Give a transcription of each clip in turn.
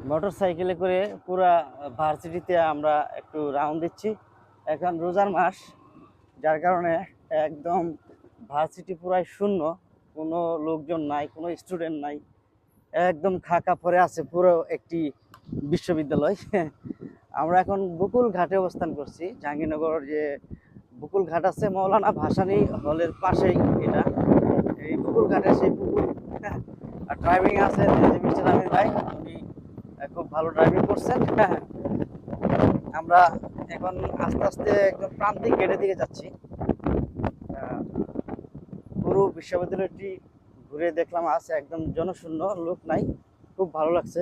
Motor সাইকেলে করে পুরা ভার্সিটিতে আমরা একটু রাউন্ড দিচ্ছি। এখন রোজার মাস, যার কারণে একদম ভার্সিটি পুরাই শূন্য, কোনো লোকজন নাই, কোনো স্টুডেন্ট নাই, একদম ফাঁকা পড়ে আছে পুরো একটি বিশ্ববিদ্যালয়। আমরা এখন বকুল ঘাটে অবস্থান করছি। জাহাঙ্গীরনগর যে বকুল ঘাট আছে মৌলানা ভাসানী হলের পাশেই এটা, এই বকুল ঘাটে সেই পুকুর। আর ড্রাইভিং আছে মিস্টার আমির ভাই, উনি খুব ভালো ড্রাইভিং করছেন। আমরা এখন আস্তে আস্তে একদম প্রান্তিক গেটের দিকে যাচ্ছি। পুরো বিশ্ববিদ্যালয়টি ঘুরে দেখলাম, আছে একদম জনশূন্য, লোক নাই, খুব ভালো লাগছে।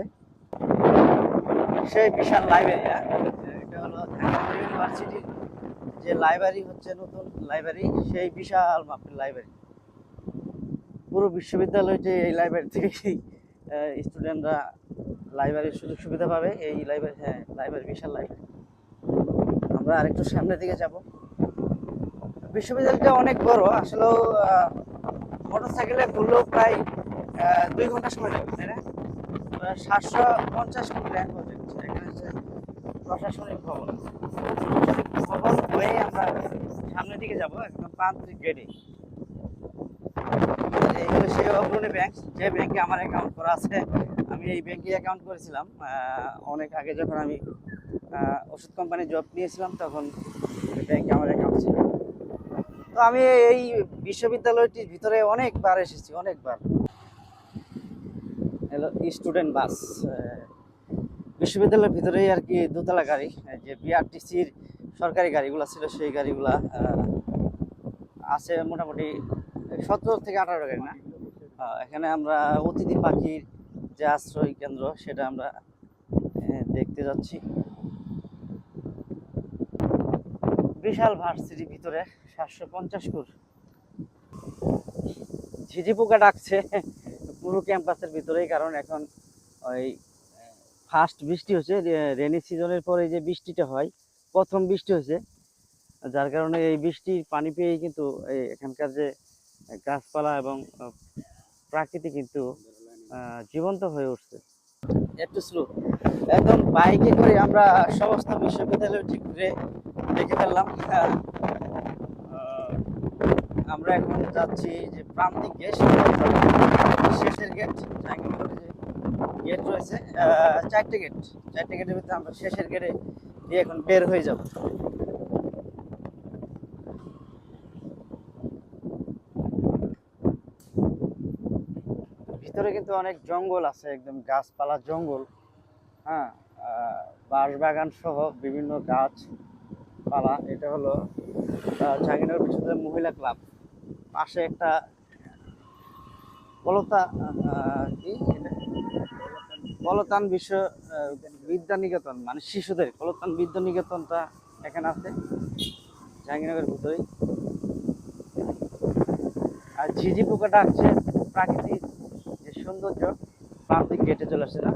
সেই বিশাল লাইব্রেরি, এটা হলো ঢাকা ইউনিভার্সিটির যে লাইব্রেরি হচ্ছে, নতুন লাইব্রেরি, সেই বিশাল মাপের লাইব্রেরি। পুরো বিশ্ববিদ্যালয়টি এই লাইব্রেরি থেকেই স্টুডেন্টরা লাইব্রেরির সুযোগ সুবিধা পাবে। এই লাইব্রেরি, হ্যাঁ লাইব্রেরি, বিশাল লাইব্রেরি। আমরা আরেকটু সামনের দিকে যাব। বিশ্ববিদ্যালয়টা অনেক বড়, আসলেও মোটর সাইকেলে ঘুরলেও প্রায় 2 ঘন্টা সময় লাগবে, তাই না? 750 কোটি টাকা প্রজেক্ট। এখানে হচ্ছে প্রশাসনিক ভবন। ভবন হয়ে আমরা সামনের দিকে যাব, একদম প্রান্তিক গেটে। এই হলো সেই অগ্রণী ব্যাংক, যে ব্যাংকে আমার অ্যাকাউন্ট করা আছে। আমি এই ব্যাংকে অ্যাকাউন্ট করেছিলাম অনেক আগে, যখন আমি ওষুধ কোম্পানি জব নিয়েছিলাম, তখন ব্যাংকে আমার অ্যাকাউন্ট ছিল। তো আমি এই বিশ্ববিদ্যালয়টির ভিতরে অনেকবার এসেছি, অনেকবার। হলো স্টুডেন্ট বাস, বিশ্ববিদ্যালয়ের ভিতরেই আর কি, দোতলা গাড়ি, যে বিআরটিসির সরকারি গাড়িগুলো ছিল, সেই গাড়িগুলা আছে মোটামুটি 17 থেকে 18 গাড়ি না। এখানে আমরা অতিথি পাখির যে আশ্রয় কেন্দ্র, সেটা আমরা দেখতে যাচ্ছি। বিশাল ভার্সিটির ভিতরে 750 কোর ঝিঝি পোকা ডাকছে পুরো ক্যাম্পাসের ভিতরেই, কারণ এখন ওই ফার্স্ট বৃষ্টি হচ্ছে, রেনি সিজনের পরে যে বৃষ্টিটা হয়, প্রথম বৃষ্টি হয়েছে, যার কারণে এই বৃষ্টির পানি পেয়েই কিন্তু এখানকার যে গাছপালা এবং প্রাকৃতি কিন্তু জীবন্ত হয়ে উঠছে। একটু স্লো, একদম বাইকে করে আমরা সমস্ত বিশ্ববিদ্যালয়টি ঘুরে দেখে ফেললাম। আমরা এখন যাচ্ছি যে প্রান্তিক গেট, শেষের গেট। জাহাঙ্গীরনগরে যে গেট রয়েছে 4টে গেট, 4টে গেটের ভিতরে আমরা শেষের গেটে দিয়ে এখন বের হয়ে যাব। ভিতরে কিন্তু অনেক জঙ্গল আছে, একদম গাছপালা জঙ্গল। হ্যাঁ, বাঁশবাগান সহ বিভিন্ন গাছপালা। এটা হলো জাহাঙ্গীরনগর বিশ্ববিদ্যালয় মহিলা ক্লাব। পাশে একটা কলতা কি কলতান বিশ্ব বিদ্যানিকেতন, মানে শিশুদের কলতান বিদ্যানিকেতনটা এখানে আছে জাহাঙ্গীরনগরের ভিতরেই। আর ঝিঝি পোকাটা আছে, প্রাকৃতিক যে সৌন্দর্য, প্রান্তিক গেটে চলে আসছে না।